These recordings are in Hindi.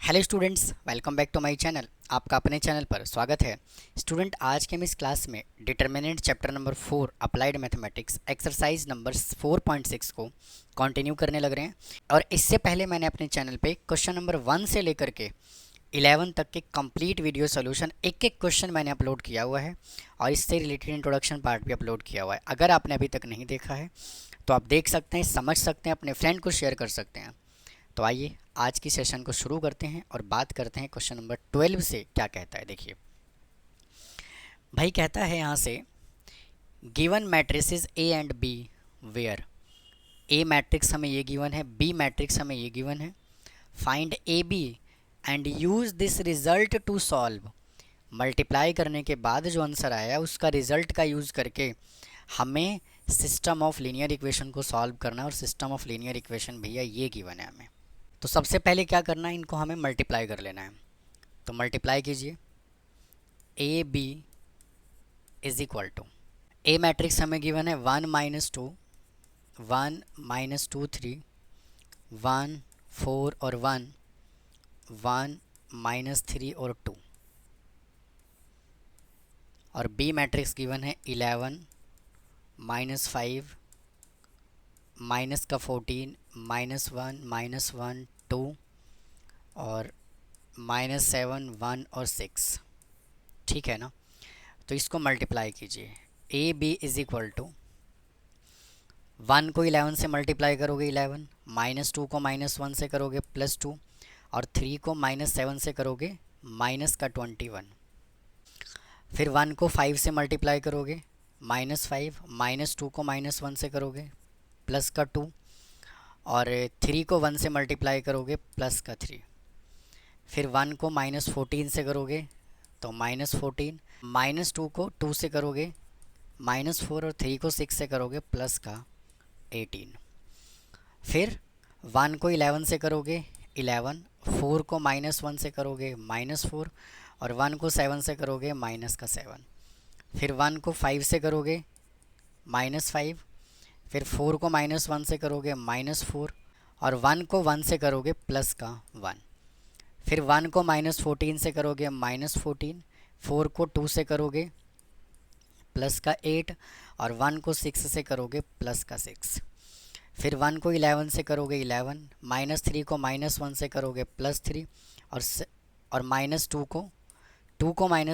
Hello students, welcome back to my channel. आपका अपने चैनल पर स्वागत है। स्टूडेंट, आज के हम इस क्लास में determinant chapter number 4 applied mathematics exercise number 4.6 को कंटिन्यू करने लग रहे हैं। और इससे पहले मैंने अपने चैनल पे क्वेश्चन नंबर 1 से लेकर के 11 तक के कंप्लीट वीडियो सोल्यूशन एक एक क्वेश्चन मैंने अपलोड किया हुआ है और इससे रिलेटेड इंट्रोडक्शन पार्ट भी अपलोड किया हुआ है। अगर आपने अभी तक नहीं देखा है तो आप देख सकते हैं, समझ सकते हैं, अपने फ्रेंड को शेयर कर सकते हैं। तो आइए आज की सेशन को शुरू करते हैं और बात करते हैं क्वेश्चन नंबर 12 से क्या कहता है। देखिए भाई, कहता है यहाँ से given matrices A and B where A matrix हमें ये गिवन है, बी मैट्रिक्स हमें ये गिवन है। Find A B and use this result to solve. Multiply करने के बाद जो आंसर आया उसका रिजल्ट का यूज़ करके हमें सिस्टम ऑफ लीनियर इक्वेशन को सॉल्व करना है। और सिस्टम ऑफ लीनियर इक्वेशन भैया ये गिवन है हमें। तो सबसे पहले क्या करना है, इनको हमें मल्टीप्लाई कर लेना है। तो मल्टीप्लाई कीजिए। A B is equal to, A matrix हमें गिवन है 1 -2, 1 -2 3, 1 4 और 1, 1 -3 और 2। और बी मैट्रिक्स गिवन है 11 -5 माइनस का 14 -1 -1 2 और -7 1 और 6। ठीक है ना। तो इसको मल्टीप्लाई कीजिए। A B is equal to 1 को 11 से मल्टीप्लाई करोगे 11, -2 को -1 से करोगे +2 और 3 को -7 से करोगे -21। फिर 1 को 5 से मल्टीप्लाई करोगे -5, -2 को -1 से करोगे +2 और 3 को 1 से मल्टीप्लाई करोगे +3। फिर 1 को -14 से करोगे तो -14, -2 को 2 से करोगे -4 और 3 को 6 से करोगे +18। फिर 1 को 11 से करोगे 11, 4 को -1 से करोगे -4 और 1 को 7 से करोगे -7। फिर 1 को 5 से करोगे -5, फिर 4 को -1 से करोगे -4 और 1 को 1 से करोगे +1। फिर 1 को -14 से करोगे -14, 4 को 2 से करोगे +8 और 1 को 6 से करोगे +6। फिर 1 को 11 से करोगे 11, -3 को -1 से करोगे +3 और -2 को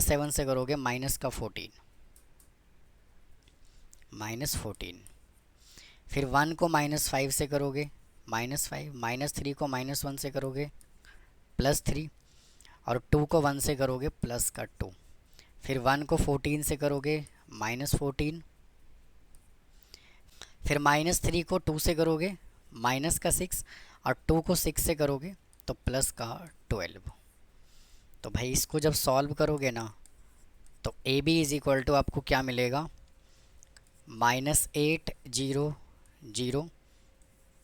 7 से करोगे -14। फिर 1 को -5 से करोगे -5, -3 को -1 से करोगे +3 और 2 को 1 से करोगे +2। फिर 1 को 14 से करोगे -14, फिर -3 को 2 से करोगे -6 और 2 को 6 से करोगे तो +12। तो भाई इसको जब सॉल्व करोगे ना तो A B is equal to आपको क्या मिलेगा, -8 0 0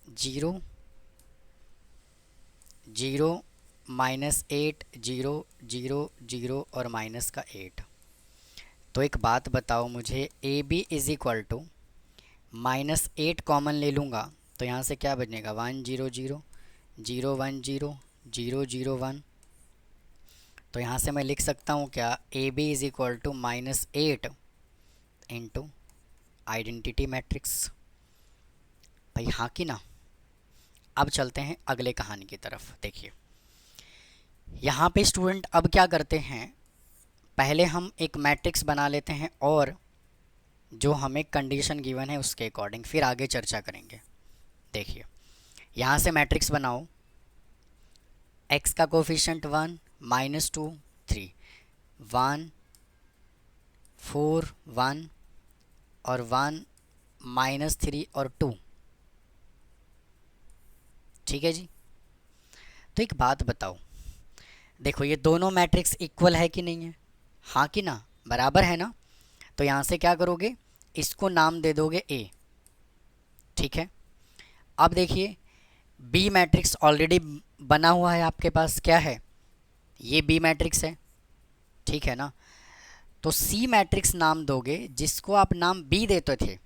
0 0 -8 0 0 0 और -8। तो एक बात बताओ मुझे, A B is equal to -8 common ले लूँगा तो यहाँ से क्या बनेगा 1 0 0 0 1 0 0 0 1। तो यहाँ से मैं लिख सकता हूँ क्या, A B is equal to -8 into identity matrix. भाई हाँ कि ना। अब चलते हैं अगले कहानी की तरफ। देखिए यहाँ पे स्टूडेंट अब क्या करते हैं, पहले हम एक मैट्रिक्स बना लेते हैं और जो हमें कंडीशन गिवन है उसके अकॉर्डिंग फिर आगे चर्चा करेंगे। देखिए यहाँ से मैट्रिक्स बनाओ, x का कोफिशिएंट 1 -2 3, 1 4 1 और 1 -3 और 2। ठीक है जी। तो एक बात बताओ, देखो ये दोनों मैट्रिक्स इक्वल है कि नहीं है, हाँ कि ना, बराबर है ना। तो यहाँ से क्या करोगे, इसको नाम दे दोगे ए। ठीक है। अब देखिए बी मैट्रिक्स ऑलरेडी बना हुआ है आपके पास, क्या है, ये बी मैट्रिक्स है। ठीक है ना। तो सी मैट्रिक्स नाम दोगे जिसको आप नाम बी देते थे।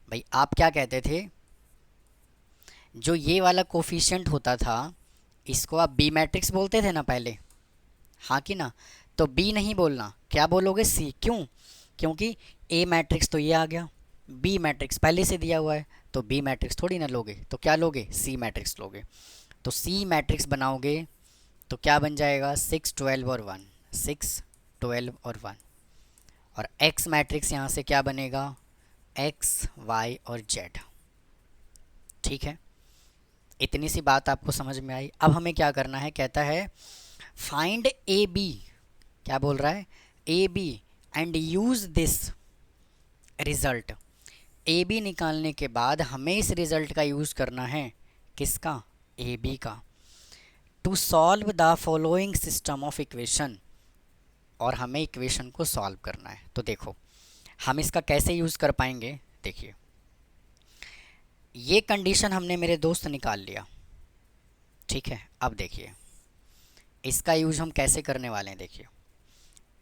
भाई आप क्या कहते थे, जो ये वाला कोफिशिएंट होता था इसको आप बी मैट्रिक्स बोलते थे ना पहले, हाँ कि ना? तो बी नहीं बोलना, क्या बोलोगे? सी। क्यों? क्योंकि ए मैट्रिक्स तो ये आ गया, बी मैट्रिक्स पहले से दिया हुआ है, तो बी मैट्रिक्स थोड़ी ना लोगे, तो क्या लोगे? सी मैट्रिक्स लोगे। तो सी मैट्रिक्स बनाओगे तो क्या बन जाएगा? 6 12 और 1, 6 12 और 1। और एक्स मैट्रिक्स यहाँ से क्या बनेगा? एक्स वाई और जेड। ठीक है, इतनी सी बात आपको समझ में आई। अब हमें क्या करना है? कहता है फाइंड ए बी, क्या बोल रहा है? A B and use this result. A B निकालने के बाद हमें इस रिजल्ट का यूज़ करना है, किसका? ए बी का। To solve the following system of equation, और हमें इक्वेशन को सॉल्व करना है। तो देखो हम इसका कैसे यूज़ कर पाएंगे। देखिए ये कंडीशन हमने मेरे दोस्त निकाल लिया, ठीक है। अब देखिए इसका यूज हम कैसे करने वाले हैं। देखिए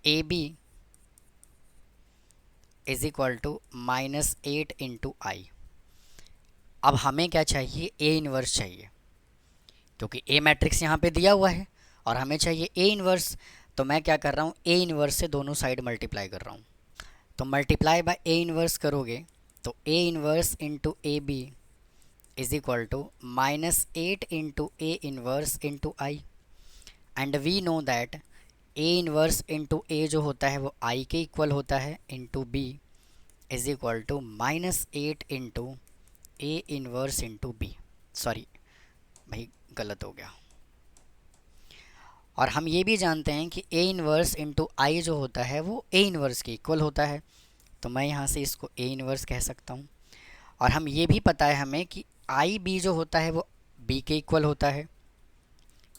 A B is equal to -8 into I. अब हमें क्या चाहिए? ए इनवर्स चाहिए, क्योंकि ए मैट्रिक्स यहाँ पे दिया हुआ है और हमें चाहिए ए इनवर्स। तो मैं क्या कर रहा हूँ? ए इनवर्स से दोनों साइड मल्टीप्लाई कर रहा हूँ। तो मल्टीप्लाई बाय ए इनवर्स करोगे तो A inverse into A B is equal to -8 into A inverse into I. And we know that A inverse into A जो होता है वो आई के इक्वल होता है, into B is equal to -8 into A inverse into B. Sorry भाई गलत हो गया। और हम ये भी जानते हैं कि ए इनवर्स इंटू आई जो होता है वो ए इनवर्स के इक्वल होता है, तो मैं यहाँ से इसको ए इनवर्स कह सकता हूँ। और हम ये भी पता है हमें कि आई बी जो होता है वो बी के इक्वल होता है।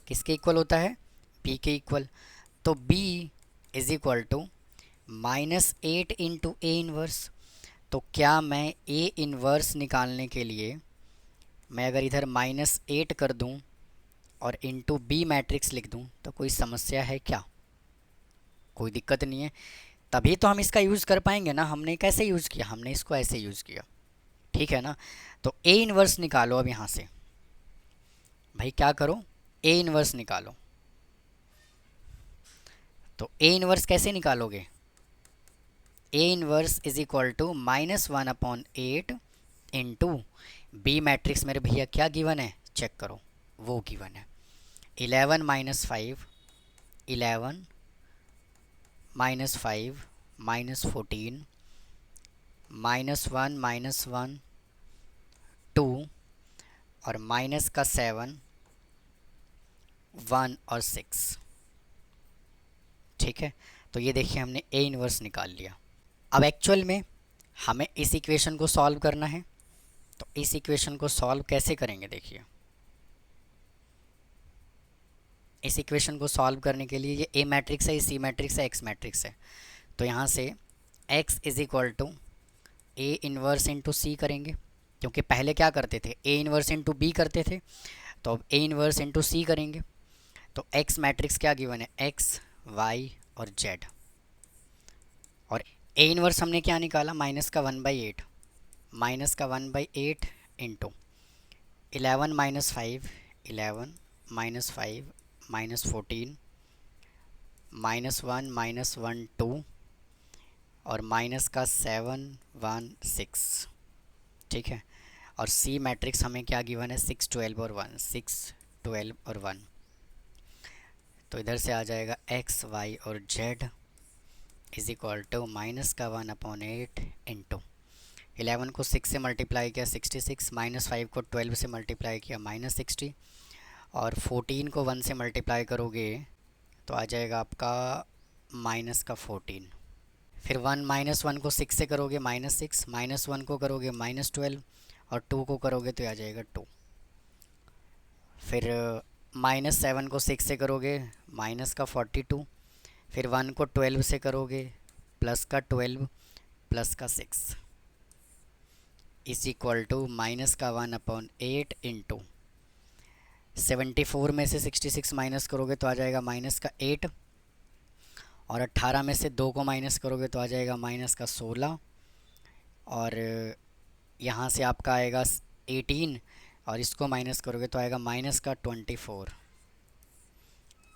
किसके इक्वल होता है? बी के इक्वल। तो B is equal to -8 into A inverse. तो क्या मैं ए इनवर्स निकालने के लिए मैं अगर इधर -8 कर दूं और इंटू बी मैट्रिक्स लिख दूं तो कोई समस्या है क्या? कोई दिक्कत नहीं है। तभी तो हम इसका यूज़ कर पाएंगे ना। हमने कैसे यूज़ किया? हमने इसको ऐसे यूज़ किया, ठीक है ना। तो ए इनवर्स निकालो अब यहाँ से। भाई क्या करो? ए इनवर्स निकालो। तो ए इनवर्स कैसे निकालोगे? A inverse is equal to -1/8 into B matrix मेरे भैया क्या गिवन है? चेक करो, वो गिवन है 11 - 5, 11 -5 -14 -1 -1 2 और माइनस का 7 1 और 6। ठीक है, तो ये देखिए हमने ए इनवर्स निकाल लिया। अब एक्चुअल में हमें इस इक्वेशन को सॉल्व करना है। तो इस इक्वेशन को सॉल्व कैसे करेंगे? देखिए इस इक्वेशन को सॉल्व करने के लिए ये ए मैट्रिक्स है, ये सी मैट्रिक्स है, एक्स मैट्रिक्स है। तो यहाँ से x is equal to A inverse into C करेंगे, क्योंकि पहले क्या करते थे? ए इनवर्स इंटू बी करते थे। तो अब ए इनवर्स इंटू सी करेंगे। तो x मैट्रिक्स क्या गिवन है? x y और z। और ए इनवर्स हमने क्या निकाला? -1/8, -1/8 इंटू 11 - 5, 11 -5 -14 -1 -1 2 और माइनस का 7 1 6। ठीक है, और सी मैट्रिक्स हमें क्या गिवन है? 6 12 और 1, 6 12 और 1। तो इधर से आ जाएगा एक्स वाई और Z is equal to -1/8 into 11 को 6 से मल्टीप्लाई किया 66, -5 को 12 से मल्टीप्लाई किया -60, और 14 को 1 से मल्टीप्लाई करोगे तो आ जाएगा आपका -14। फिर 1 -1 को 6 से करोगे -6, -1 को करोगे -12 और 2 को करोगे तो आ जाएगा 2। फिर -7 को 6 से करोगे -42। फिर 1 को 12 से करोगे +12 +6 इज इक्वल टू -1/8 इंटू 74 में से 66 माइनस करोगे तो आ जाएगा -8, और 18 में से 2 को माइनस करोगे तो आ जाएगा -16, और यहाँ से आपका आएगा 18 और इसको माइनस करोगे तो आएगा -24।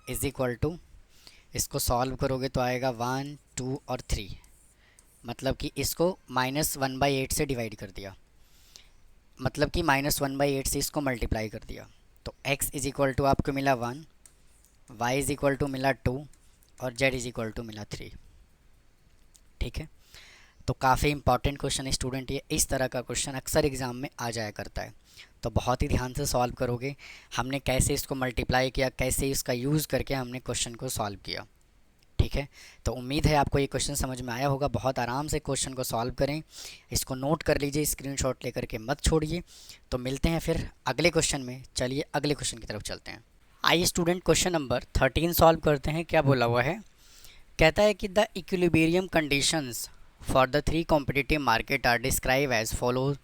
इज इक्वल टू, इसको सॉल्व करोगे तो आएगा 1 2 और 3, मतलब कि इसको -1/8 से डिवाइड कर दिया, मतलब कि -1/8 से इसको मल्टीप्लाई कर दिया। तो x इज इक्वल टू आपको मिला 1, y इज इक्वल टू मिला 2 और z इज इक्वल टू मिला 3। ठीक है, तो काफ़ी इंपॉर्टेंट क्वेश्चन है स्टूडेंट, ये इस तरह का क्वेश्चन अक्सर एग्ज़ाम में आ जाया करता है, तो बहुत ही ध्यान से सॉल्व करोगे। हमने कैसे इसको मल्टीप्लाई किया, कैसे इसका यूज़ करके हमने क्वेश्चन को सॉल्व किया। ठीक है, तो उम्मीद है आपको ये क्वेश्चन समझ में आया होगा। बहुत आराम से क्वेश्चन को सॉल्व करें, इसको नोट कर लीजिए, स्क्रीनशॉट लेकर के मत छोड़िए। तो मिलते हैं फिर अगले क्वेश्चन में। चलिए अगले क्वेश्चन की तरफ चलते हैं। आइए स्टूडेंट क्वेश्चन नंबर 13 सॉल्व करते हैं। क्या बोला हुआ है, कहता है कि the equilibrium conditions for the 3 competitive market are describe as follow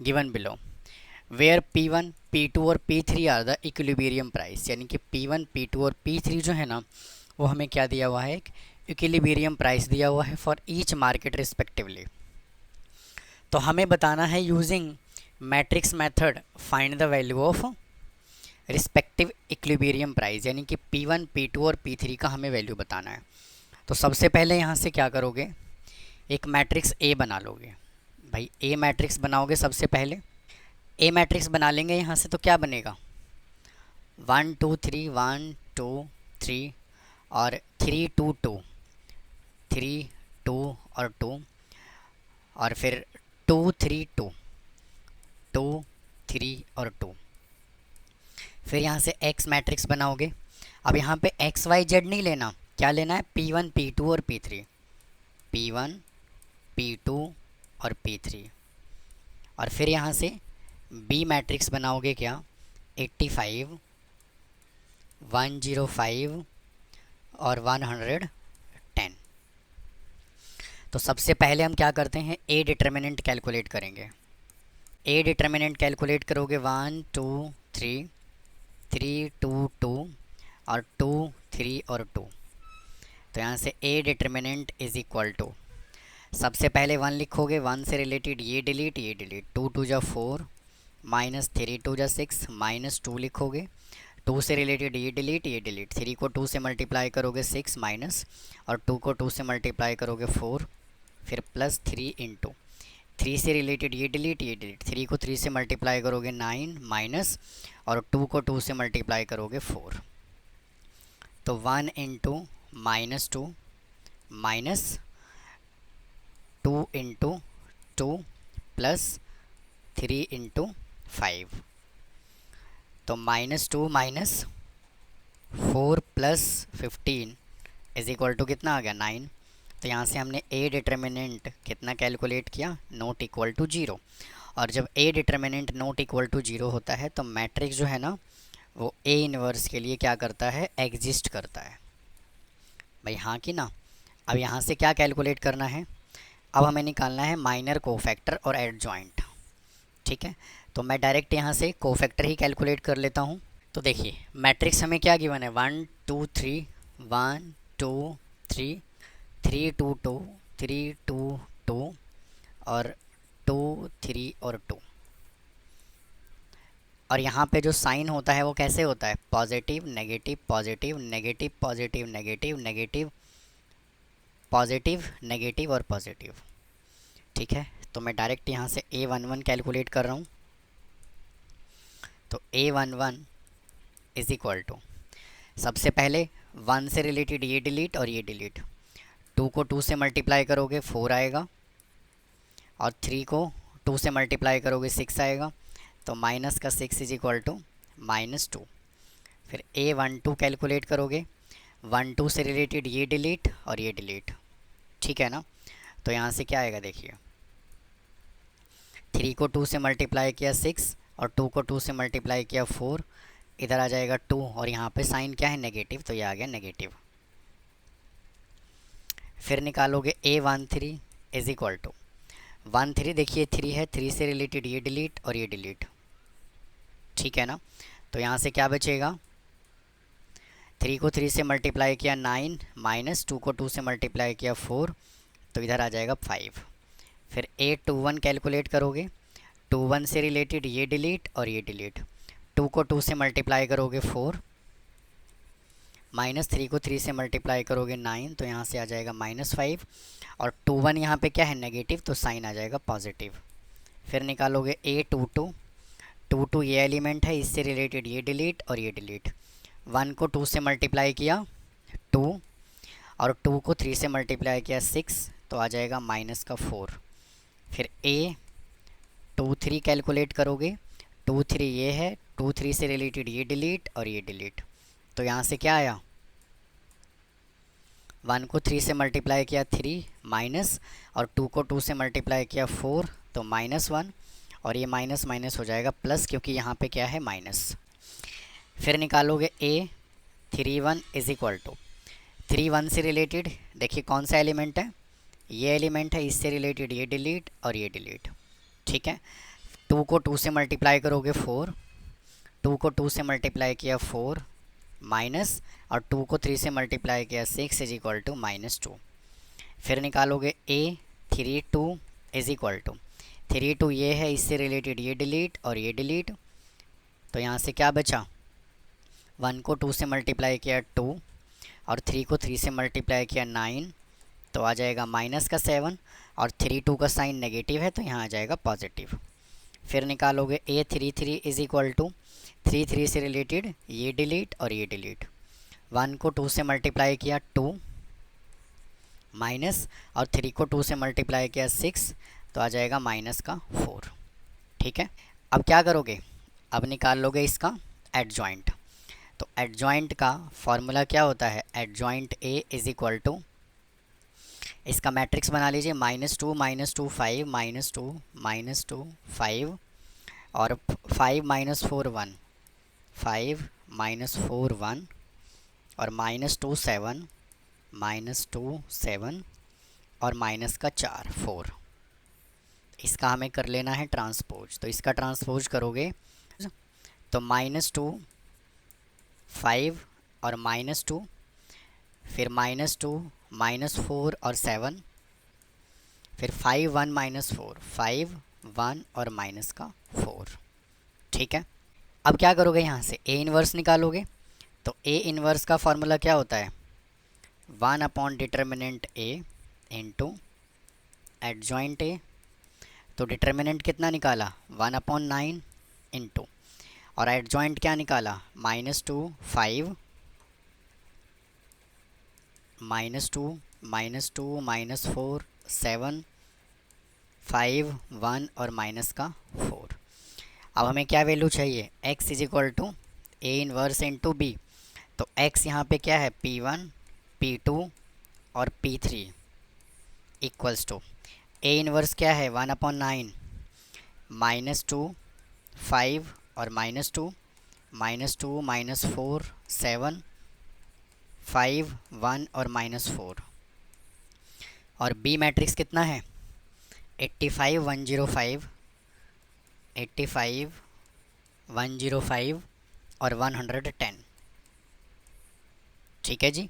given below, where P1 P2 और P3 are the equilibrium price. यानी कि P1 P2 और P3 जो है ना, वो हमें क्या दिया हुआ है, एक इक्विलिब्रियम प्राइस दिया हुआ है फॉर ईच मार्केट रिस्पेक्टिवली। तो हमें बताना है using matrix method find the value of respective equilibrium price, यानी कि P1 P2 और P3 का हमें वैल्यू बताना है। तो सबसे पहले यहाँ से क्या करोगे, एक मैट्रिक्स ए बना लोगे। भाई ए मैट्रिक्स बनाओगे, सबसे पहले ए मैट्रिक्स बना लेंगे यहाँ से, तो क्या बनेगा 1 2 3 1 2 3 और 3 2 2 3 2 और 2 और फिर 2 3 2 2 3 और 2। फिर यहाँ से एक्स मैट्रिक्स बनाओगे। अब यहाँ पे एक्स वाई जेड नहीं लेना, क्या लेना है P1 P2 और P3, P1 P2 और P3। और फिर यहाँ से बी मैट्रिक्स बनाओगे, क्या 85 105 और 110। तो सबसे पहले हम क्या करते हैं, ए डिटर्मिनेंट कैलकुलेट करेंगे। ए डिटर्मिनेंट कैलकुलेट करोगे 1 2 3 3 2 2 और 2 3 और 2। तो यहाँ से A determinant is equal to, सबसे पहले 1 लिखोगे, 1 से रिलेटेड ये डिलीट 2 2 जा 4 -3 2 जा 6 -2 लिखोगे, 2 से रिलेटेड ये डिलीट 3 को 2 से मल्टीप्लाई करोगे 6 माइनस, और 2 को 2 से मल्टीप्लाई करोगे 4, फिर +3 इंटू 3 से रिलेटेड ये डिलीट 3 को 3 से मल्टीप्लाई करोगे 9 माइनस, और 2 को 2 से मल्टीप्लाई करोगे 4। तो 1 into -2 minus 2 into 2 plus 3 into 5। तो -2 minus 4 plus 15 is equal to कितना आ गया 9। तो यहाँ से हमने ए डिटर्मिनेंट कितना कैलकुलेट किया, नॉट इक्वल टू 0। और जब A determinant not equal to 0 होता है तो मैट्रिक्स जो है ना, वो ए इन्वर्स के लिए क्या करता है, एग्जिस्ट करता है। भाई हाँ कि ना। अब यहाँ से क्या कैलकुलेट करना है, अब हमें निकालना है माइनर कोफैक्टर और एडजॉइंट। ठीक है, तो मैं डायरेक्ट यहाँ से कोफैक्टर ही कैलकुलेट कर लेता हूँ। तो देखिए मैट्रिक्स हमें क्या गिवन है, 1 2 3 1 2 3 3 2 2 3 2 2 और 2 3 और 2। और यहाँ पे जो साइन होता है वो कैसे होता है, positive negative positive negative positive negative negative positive negative और पॉजिटिव। ठीक है, तो मैं डायरेक्ट यहाँ से A11 कैलकुलेट कर रहा हूँ। तो A11 इज इक्वल टू, सबसे पहले 1 से रिलेटेड ये डिलीट और ये डिलीट, 2 को 2 से मल्टीप्लाई करोगे 4 आएगा, और 3 को 2 से मल्टीप्लाई करोगे 6 आएगा। तो माइनस का 6 इज इक्वल टू -2। फिर A12 कैलकुलेट करोगे, 1 2 से रिलेटेड ये डिलीट और ये डिलीट। ठीक है ना, तो यहाँ से क्या आएगा देखिए, 3 को 2 से मल्टीप्लाई किया 6 और 2 को 2 से मल्टीप्लाई किया 4, इधर आ जाएगा 2 और यहाँ पे साइन क्या है नेगेटिव, तो ये आ गया नेगेटिव। फिर निकालोगे A13 इज इक्वल टू 13, देखिए 3 है, 3 से रिलेटेड ये डिलीट और ये डिलीट। ठीक है ना, तो यहाँ से क्या बचेगा, 3 को 3 से मल्टीप्लाई किया 9 माइनस 2 को 2 से मल्टीप्लाई किया 4, तो इधर आ जाएगा 5। फिर A21 कैलकुलेट करोगे, 21 से रिलेटेड ये डिलीट और ये डिलीट, 2 को 2 से मल्टीप्लाई करोगे 4 -3 को 3 से मल्टीप्लाई करोगे 9, तो यहाँ से आ जाएगा -5, और 2 1 यहाँ पे क्या है नेगेटिव, तो साइन आ जाएगा पॉजिटिव। फिर निकालोगे A22, 2 ये एलिमेंट है, इससे रिलेटेड ये डिलीट और ये डिलीट। 1 को 2 से मल्टीप्लाई किया 2, और 2 को 3 से मल्टीप्लाई किया 6, तो आ जाएगा -4। फिर A23 कैलकुलेट करोगे, 2 3 ये है, 2 3 से रिलेटेड ये डिलीट और ये डिलीट, तो यहाँ से क्या आया, 1 को 3 से मल्टीप्लाई किया 3 माइनस, और 2 को 2 से मल्टीप्लाई किया 4, तो -1, और ये माइनस माइनस हो जाएगा प्लस, क्योंकि यहाँ पे क्या है माइनस। फिर निकालोगे A31 इज इक्वल टू 3 1 से रिलेटेड, देखिए कौन सा एलिमेंट है, ये एलिमेंट है, इससे रिलेटेड ये डिलीट और ये डिलीट, ठीक है। 2 को 2 से मल्टीप्लाई करोगे 4, 2 को 2 से मल्टीप्लाई किया 4 माइनस, और 2 को 3 से मल्टीप्लाई किया 6 इज इक्वल टू -2। फिर निकालोगे A32 इज इक्वल टू 32 ये है, इससे रिलेटेड ये डिलीट और ये डिलीट, तो यहाँ से क्या बचा, 1 को 2 से मल्टीप्लाई किया 2, और 3 को 3 से मल्टीप्लाई किया 9, तो आ जाएगा -7, और 3 2 का साइन नेगेटिव है, तो यहाँ आ जाएगा पॉजिटिव। फिर निकालोगे A33 इज इक्वल टू 3 3 से रिलेटेड ये डिलीट और ये डिलीट, 1 को 2 से मल्टीप्लाई किया 2 माइनस, और 3 को 2 से मल्टीप्लाई किया 6, तो आ जाएगा -4, ठीक है। अब क्या करोगे, अब निकाल लोगे इसका एडजॉइंट। तो एडजॉइंट का फॉर्मूला क्या होता है, adjoint A is equal to, इसका मैट्रिक्स बना लीजिए, -2 -2 5 -2 -2 5, और 5 -4 1, 5 -4 1, और -2 7 -2 7, और माइनस का 4 4। इसका हमें कर लेना है ट्रांसपोज, तो इसका ट्रांसपोज करोगे तो -2 5 और -2, फिर -2 -4 और 7, फिर 5 1 -4 5 1 और माइनस का 4, ठीक है। अब क्या करोगे, यहाँ से A इन्वर्स निकालोगे, तो A इन्वर्स का फॉर्मूला क्या होता है, 1 upon determinant A into adjoint A। तो डिटर्मिनेंट कितना निकाला, 1/9 इंटू, और एडजॉइंट क्या निकाला, -2 5 -2 -2 -4 7 5 1 और माइनस का 4। अब हमें क्या वैल्यू चाहिए, x is equal to A inverse into B। तो x यहाँ पे क्या है, P1 P2 और P3 equals to A inverse क्या है, 1/9 -2 5 और -2 -2 -4 7 5 1 और -4, और B मैट्रिक्स कितना है, 85 105 85 105 और 110, ठीक है जी।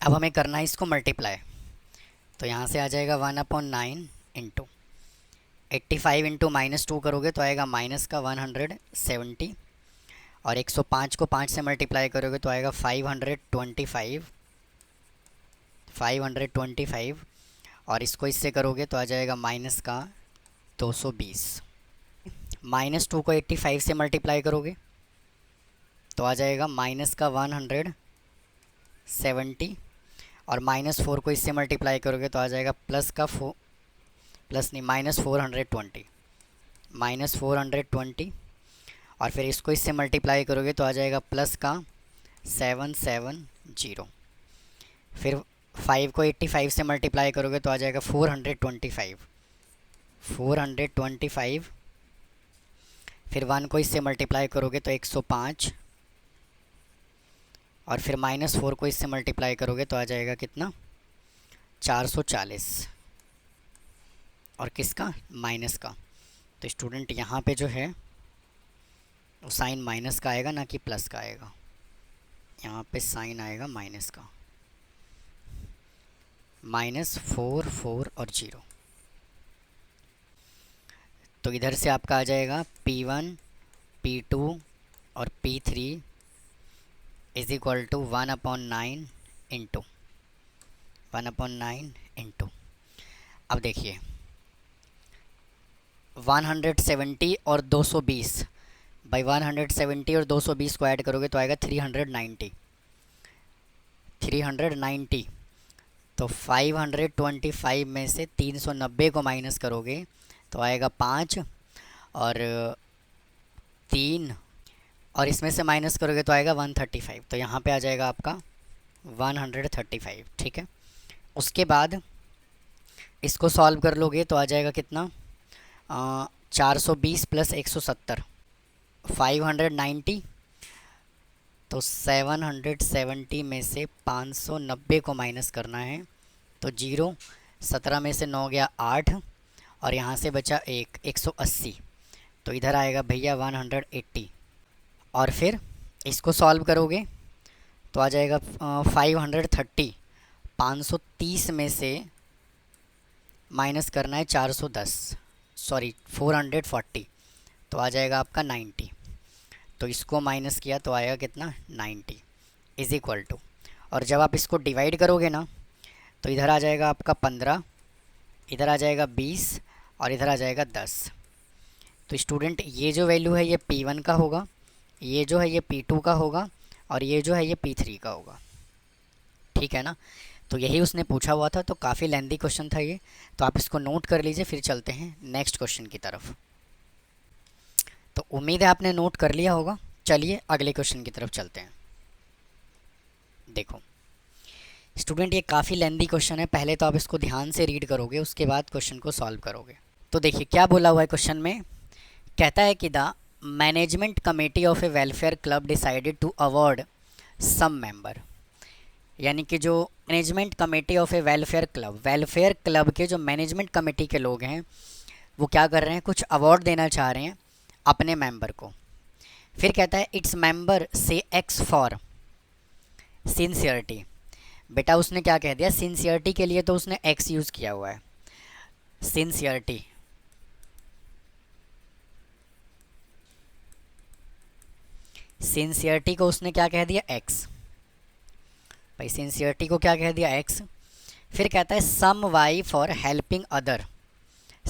अब हमें करना है इसको मल्टीप्लाई, तो यहाँ से आ जाएगा 1/9 इंटू 85 इंटू -2 करोगे तो आएगा माइनस का 170, और 105 को 5 से मल्टीप्लाई करोगे तो आएगा 525, और इसको इससे करोगे तो आ जाएगा माइनस का 220। -2 को 85 से मल्टीप्लाई करोगे तो आ जाएगा माइनस का 170, और -4 को इससे मल्टीप्लाई करोगे तो आ जाएगा प्लस नहीं -420, और फिर इसको इससे मल्टीप्लाई करोगे तो आ जाएगा प्लस का 770। फिर 5 को 85 से मल्टीप्लाई करोगे तो आ जाएगा 425, फिर 1 को इससे मल्टीप्लाई करोगे तो 105, और फिर -4 को इससे मल्टीप्लाई करोगे तो आ जाएगा कितना, 440, और किसका, माइनस का। तो स्टूडेंट यहाँ पे जो है वो साइन माइनस का आएगा, ना कि प्लस का आएगा, यहाँ पे साइन आएगा माइनस का, -4 4 और 0। तो इधर से आपका आ जाएगा P1 P2 और P3 is equal to 1/9 into 1/9 into, अब देखिए 170 और 220, भाई 170 और 220 को ऐड करोगे तो आएगा 390, 390। तो 525 में से 390 को माइनस करोगे तो आएगा 5 और 3, और इसमें से माइनस करोगे तो आएगा 135। तो यहाँ पे आ जाएगा आपका 135, ठीक है। उसके बाद इसको सॉल्व कर लोगे तो आ जाएगा कितना, 420 प्लस 170, 590। तो 770 में से 590 को माइनस करना है तो 0, 17 में से 9 गया 8, और यहाँ से बचा 180। तो इधर आएगा भैया 180, और फिर इसको सॉल्व करोगे तो आ जाएगा 530, 530 में से माइनस करना है 410, सॉरी 440, तो आ जाएगा आपका 90। तो इसको माइनस किया तो आएगा कितना, 90 इज इक्वल टू, और जब आप इसको डिवाइड करोगे ना तो इधर आ जाएगा आपका 15, इधर आ जाएगा 20, और इधर आ जाएगा 10। तो स्टूडेंट ये जो वैल्यू है ये P1 का होगा, ये जो है ये P2 का होगा, और ये जो है ये P3 का होगा, ठीक है ना। तो यही उसने पूछा हुआ था, तो काफ़ी लेंदी क्वेश्चन था ये, तो आप इसको नोट कर लीजिए। फिर चलते हैं नेक्स्ट क्वेश्चन की तरफ। तो उम्मीद है आपने नोट कर लिया होगा। चलिए अगले क्वेश्चन की तरफ चलते हैं। देखो स्टूडेंट ये काफ़ी लेंदी क्वेश्चन है, पहले तो आप इसको ध्यान से रीड करोगे, उसके बाद क्वेश्चन को सॉल्व करोगे। तो देखिए क्या बोला हुआ है क्वेश्चन में, कहता है कि the management committee of a welfare club decided to award some member, यानी कि जो management committee of a welfare club के जो मैनेजमेंट कमेटी के लोग हैं वो क्या कर रहे हैं, कुछ अवार्ड देना चाह रहे हैं अपने मेंबर को। फिर कहता है इट्स मेंबर से एक्स फॉर सिंसियरिटी। बेटा उसने क्या कह दिया, सिंसियरिटी के लिए तो उसने एक्स यूज़ किया हुआ है, सिंसियरिटी। सिंसियरिटी को उसने क्या कह दिया, एक्स। भाई सिंसियरिटी को क्या कह दिया, एक्स। फिर कहता है sum Y for helping other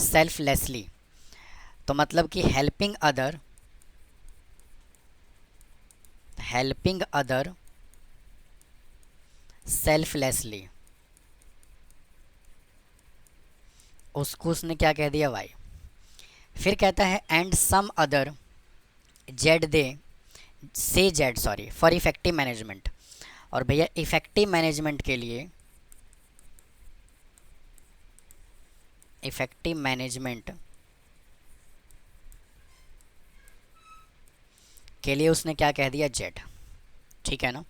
selflessly. तो मतलब कि हेल्पिंग अदर सेल्फलेसली, उसको उसने क्या कह दिया, वाई। फिर कहता है एंड सम अदर जेड दे से Z sorry for effective management. और भैया इफेक्टिव मैनेजमेंट के लिए, इफेक्टिव मैनेजमेंट के लिए उसने क्या कह दिया, जेड, ठीक है ना।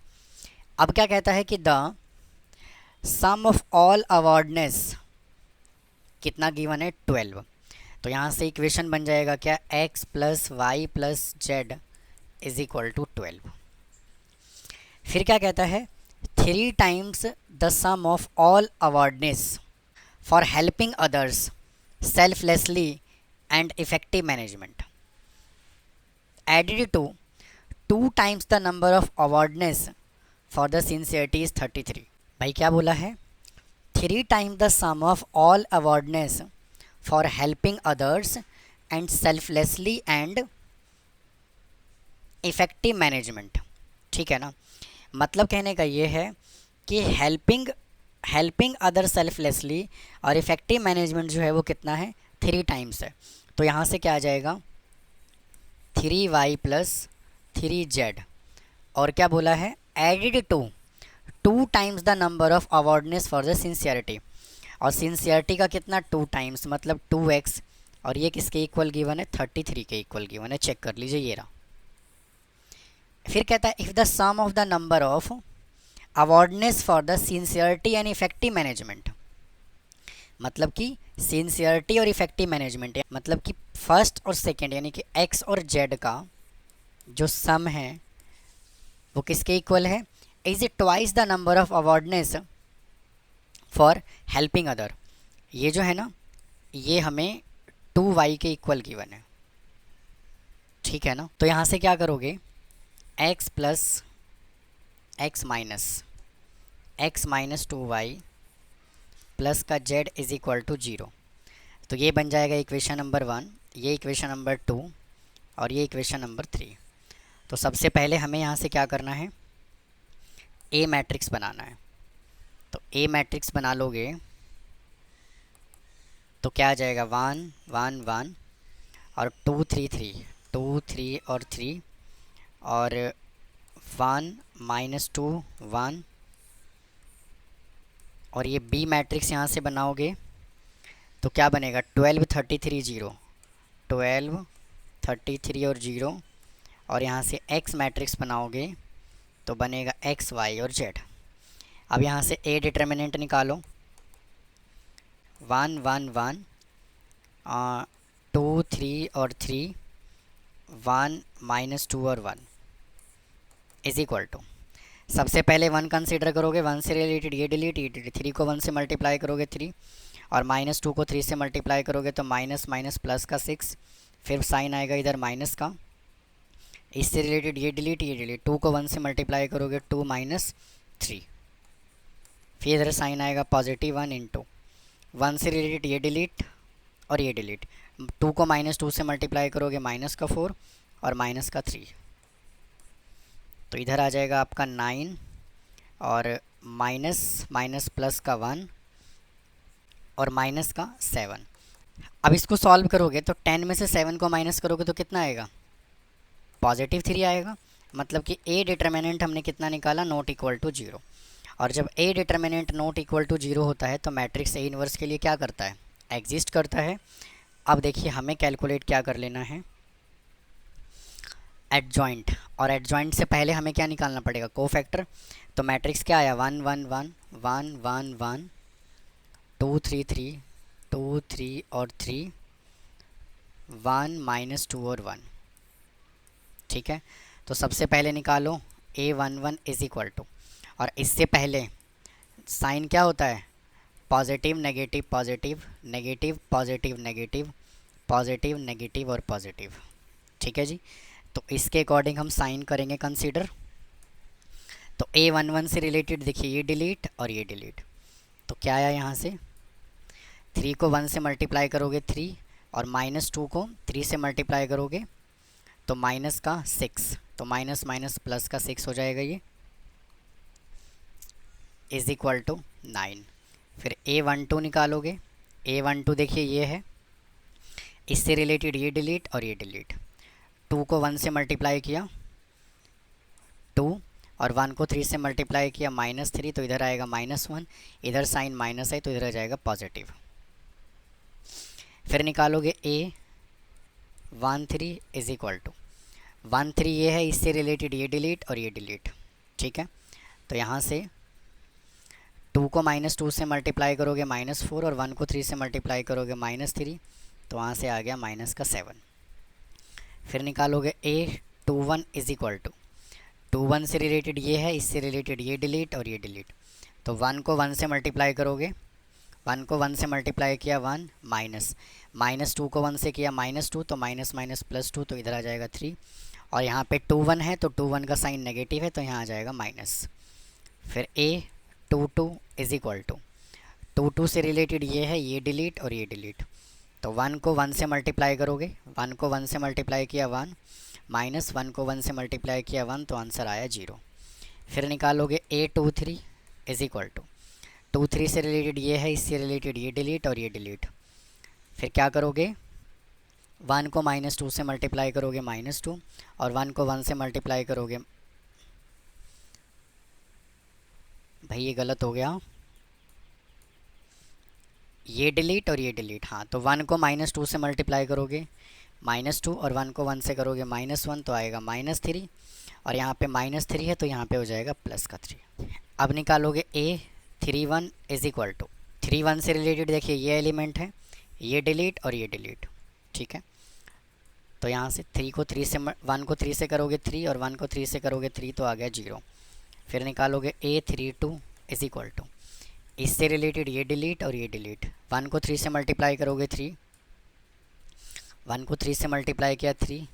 अब क्या कहता है कि द सम ऑफ ऑल अवार्डनेस कितना गिवन है, 12। तो यहाँ से इक्वेशन बन जाएगा क्या, x plus Y plus Z is equal to 12। फिर क्या कहता है 3 times the sum of all awards for helping others selflessly and effective management added to 2 times the number of awards for the sincerity is 33। भाई क्या बोला है, 3 times the sum of all awards for helping others and selflessly and effective management, ठीक है ना। मतलब कहने का ये है कि हेल्पिंग अदर सेल्फलेसली और इफेक्टिव मैनेजमेंट जो है वो कितना है, 3 टाइम्स है। तो यहाँ से क्या आ जाएगा 3y प्लस 3z, और क्या बोला है added to 2 times the number of awards for the sincerity, और सिंसियरिटी का कितना 2 टाइम्स मतलब 2x, और ये किसके इक्वल गिवन है, 33 के इक्वल गिवन है, चेक कर लीजिए ये रहा। फिर कहता है if the sum of the number of awards for the sincerity and effective management, मतलब कि सिंसियरिटी और इफेक्टिव मैनेजमेंट मतलब कि फर्स्ट और सेकंड यानी कि x और z का जो सम है वो किसके इक्वल है, is it twice the number of awards for helping other. ये जो है ना ये हमें 2y के इक्वल गिवन है, ठीक है ना। तो यहाँ से क्या करोगे x plus x minus 2y plus का z इज इक्वल टू 0। तो ये बन जाएगा इक्वेशन नंबर 1, ये इक्वेशन नंबर 2 और ये इक्वेशन नंबर 3। तो सबसे पहले हमें यहाँ से क्या करना है, ए मैट्रिक्स बनाना है। तो ए मैट्रिक्स बना लोगे तो क्या आ जाएगा, 1 1 1 और 2 3 3, 2 3 और 3 और 1 माइनस 2 1। और ये बी मैट्रिक्स यहाँ से बनाओगे तो क्या बनेगा, 12 33 0, 12 33 और 0। और यहाँ से एक्स मैट्रिक्स बनाओगे तो बनेगा एक्स वाई और जेड। अब यहाँ से ए डिटर्मिनेंट निकालो, 1 1 1 2 3 और 3, 1 माइनस 2 और 1 इज इक्वल टू, सबसे पहले 1 कंसीडर करोगे, 1 से रिलेटेड ये डिलीट, 3 को 1 से मल्टीप्लाई करोगे 3 और माइनस 2 को 3 से मल्टीप्लाई करोगे तो माइनस माइनस प्लस का 6, फिर साइन आएगा इधर माइनस का, इससे रिलेटेड ये डिलीट 2 को 1 से मल्टीप्लाई करोगे 2 माइनस 3, फिर इधर साइन आएगा पॉजिटिव 1 इंटू 1 से रिलेटेड ये डिलीट और ये डिलीट, 2 को माइनस 2 से मल्टीप्लाई करोगे माइनस का 4 और माइनस का 3। तो इधर आ जाएगा आपका 9 और माइनस माइनस प्लस का 1 और माइनस का 7। अब इसको सॉल्व करोगे तो 10 में से 7 को माइनस करोगे तो कितना आएगा, पॉजिटिव 3 आएगा। मतलब कि ए डिटर्मिनेंट हमने कितना निकाला, नॉट इक्वल टू 0। और जब A determinant not equal to 0 होता है तो मैट्रिक्स ए इन्वर्स के लिए क्या करता है, एग्जिस्ट करता है। अब देखिए हमें कैलकुलेट क्या कर लेना है, एडजॉइंट। और एडजॉइंट से पहले हमें क्या निकालना पड़ेगा, कोफैक्टर। तो मैट्रिक्स क्या आया, 1 1 1 1 1 1 2 3 3 2 3 और 3, 1 माइनस 2 और 1। ठीक है, तो सबसे पहले निकालो A11 इज इक्वल टू, और इससे पहले साइन क्या होता है, positive negative positive negative positive negative positive negative और पॉजिटिव। ठीक है जी, तो इसके अकॉर्डिंग हम साइन करेंगे कंसीडर। तो A11 से रिलेटेड देखिए ये डिलीट और ये डिलीट, तो क्या आया यहाँ से, 3 को 1 से मल्टीप्लाई करोगे 3 और माइनस 2 को 3 से मल्टीप्लाई करोगे तो माइनस का 6, तो माइनस माइनस प्लस का 6 हो जाएगा, ये इज इक्वल टू 9। फिर A12 निकालोगे, A12 देखिए ये है, इससे रिलेटेड ये डिलीट और ये डिलीट, 2 को 1 से मल्टीप्लाई किया 2 और 1 को 3 से मल्टीप्लाई किया -3, तो इधर आएगा -1, इधर साइन माइनस है तो इधर आ जाएगा पॉजिटिव। फिर निकालोगे A13 इज इक्वल टू 13 ये है, इससे रिलेटेड ये डिलीट और ये डिलीट। ठीक है, तो यहाँ से 2 को -2 से मल्टीप्लाई करोगे -4 और 1 को 3 से मल्टीप्लाई करोगे -3, तो वहाँ से आ गया माइनस का 7। फिर निकालोगे A21 इज इक्वल टू 21 से रिलेटेड ये है, इससे रिलेटेड ये डिलीट और ये डिलीट, तो 1 को 1 से मल्टीप्लाई करोगे, 1 को 1 से मल्टीप्लाई किया 1 माइनस 2 को 1 से किया -2, तो माइनस माइनस प्लस 2, तो इधर आ जाएगा 3। और यहाँ पे 21 है तो 21 का साइन नेगेटिव है तो यहाँ आ जाएगा माइनस। फिर A22 इज इक्वल टू 22 से रिलेटेड ये है, ये डिलीट और ये डिलीट, तो 1 को 1 से मल्टीप्लाई करोगे, 1 को 1 से मल्टीप्लाई किया 1 माइनस 1 को 1 से मल्टीप्लाई किया 1, तो आंसर आया 0। फिर निकालोगे A23 इज इक्वल टू 23 से रिलेटेड ये है, इससे रिलेटेड ये डिलीट और ये डिलीट, फिर क्या करोगे, 1 को -2 से मल्टीप्लाई करोगे -2 और 1 को 1 से मल्टीप्लाई करोगे, भाई ये गलत हो गया, ये डिलीट और ये डिलीट। हाँ, तो 1 को -2 से मल्टीप्लाई करोगे -2 और 1 को 1 से करोगे -1, तो आएगा -3 और यहाँ पे -3 है तो यहाँ पे हो जाएगा प्लस का 3। अब निकालोगे A31 इज इक्वल टू 31 से रिलेटेड देखिए ये एलिमेंट है, ये डिलीट और ये डिलीट। ठीक है, तो यहाँ से 1 को 3 से करोगे 3 और 1 को 3 से करोगे 3, तो आ गया 0। फिर निकालोगे A32 इज इक्वल टू, इससे रिलेटेड ये डिलीट और ये डिलीट, 1 को 3 से मल्टीप्लाई करोगे 3, 1 को 3 से मल्टीप्लाई किया 3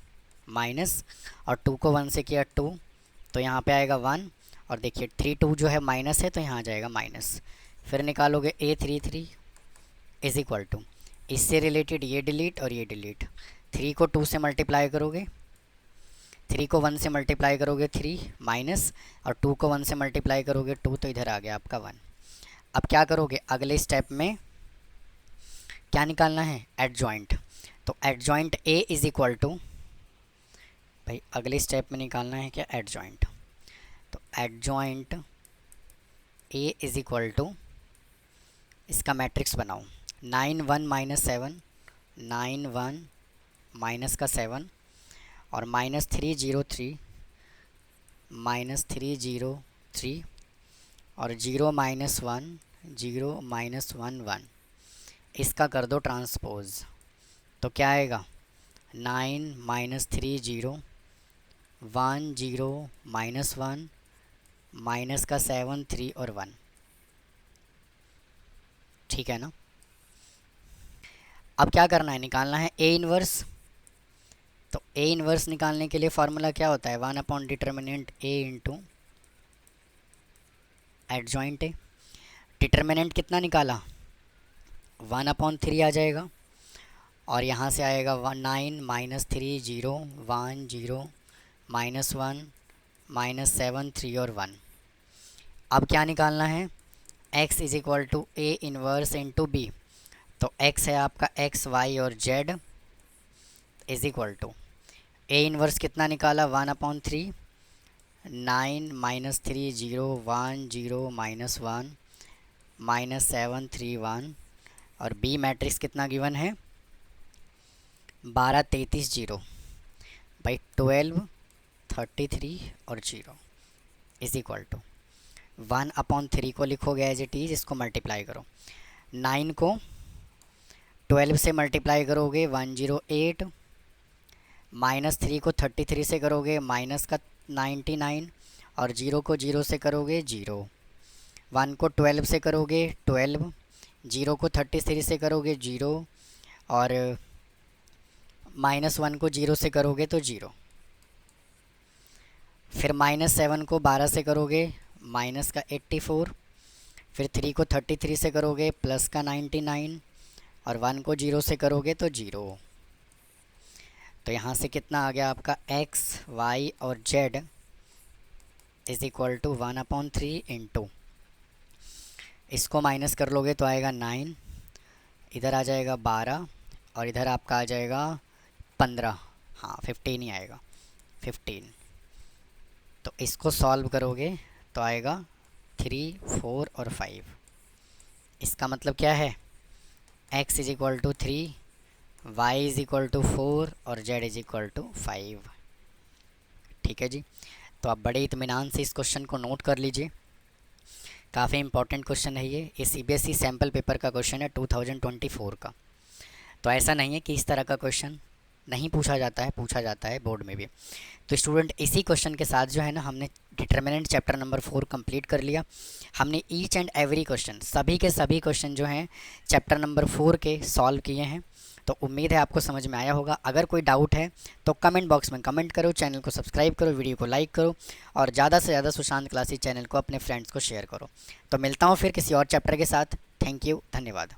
माइनस और 2 को 1 से किया 2, तो यहाँ पे आएगा 1 और देखिए 3 2 जो है माइनस है तो यहाँ आ जाएगा माइनस। फिर निकालोगे A33 इज इक्वल टू, इससे रिलेटेड ये डिलीट और ये डिलीट, 3 को 2 से मल्टीप्लाई करोगे, 3 को 1 से मल्टीप्लाई करोगे 3 माइनस, और 2 को 1 से मल्टीप्लाई करोगे 2, तो इधर आ गया आपका 1। अब क्या करोगे, अगले स्टेप में क्या निकालना है, एडजॉइंट। तो adjoint A is equal to, भाई अगले स्टेप में निकालना है क्या, एडजॉइंट। तो adjoint A is equal to, इसका मैट्रिक्स बनाओ, 9 1 माइनस 7, 9 1 माइनस का 7 और माइनस 3 0 3, माइनस 3 0 3 और 0 माइनस 1 0 माइनस 1 1, इसका कर दो ट्रांसपोज। तो क्या आएगा, 9 माइनस 3 0 1 0 माइनस 1 माइनस का 7 3 और 1, ठीक है ना। अब क्या करना है, निकालना है A इन्वर्स। तो A इन्वर्स निकालने के लिए फार्मूला क्या होता है, 1 upon determinant A into adjoint A। Determinant कितना निकाला, 1 अपॉन 3 आ जाएगा, और यहाँ से आएगा 9 माइनस 3 0 1 0 माइनस 1 माइनस 7 3 और 1। अब क्या निकालना है, x is equal to A inverse into B। तो x है आपका x y और z is equal to A inverse कितना निकाला, 1 अपॉन 3, 9 माइनस 3 0 1 0 माइनस 1 माइनस 7 3 1, और B मैट्रिक्स कितना गिवन है, 12 33 0 बाई 12 33 और 0 इज इक्वल टू 1 अपॉन 3 को लिखोगे एज इट इज़, इसको मल्टीप्लाई करो, 9 को 12 से मल्टीप्लाई करोगे 108, माइनस 3 को 33 से करोगे माइनस का 99, और 0 को 0 से करोगे 0, 1 को 12 से करोगे 12, 0 को 33 से करोगे 0, और माइनस 1 को 0 से करोगे तो 0। फिर माइनस 7 को 12 से करोगे माइनस का 84, फिर 3 को 33 से करोगे प्लस का 99, और 1 को 0 से करोगे तो 0। तो यहाँ से कितना आ गया आपका, x y और z is equal to 1 upon 3 into, इसको माइनस कर लोगे तो आएगा 9, इधर आ जाएगा 12, और इधर आपका आ जाएगा 15, हाँ 15 ही आएगा 15। तो इसको सॉल्व करोगे तो आएगा 3 4 और 5। इसका मतलब क्या है, x is equal to 3, y is equal to 4 और z इज इक्वल टू 5। ठीक है जी। तो आप बड़े इत्मीनान से इस क्वेश्चन को नोट कर लीजिए, काफ़ी इंपॉर्टेंट क्वेश्चन है ये CBSE सैम्पल पेपर का क्वेश्चन है 2024 का। तो ऐसा नहीं है कि इस तरह का क्वेश्चन नहीं पूछा जाता है बोर्ड में भी। तो स्टूडेंट इसी क्वेश्चन के साथ जो है ना, हमने डिटर्मिनेंट चैप्टर नंबर 4 कंप्लीट कर लिया। हमने ईच एंड एवरी क्वेश्चन, सभी के सभी क्वेश्चन जो हैं चैप्टर नंबर 4 के सॉल्व किए हैं। तो उम्मीद है आपको समझ में आया होगा। अगर कोई डाउट है तो कमेंट बॉक्स में कमेंट करो, चैनल को सब्सक्राइब करो, वीडियो को लाइक करो, और ज़्यादा से ज़्यादा सुशांत क्लासेस चैनल को अपने फ्रेंड्स को शेयर करो। तो मिलता हूँ फिर किसी और चैप्टर के साथ। थैंक यू, धन्यवाद।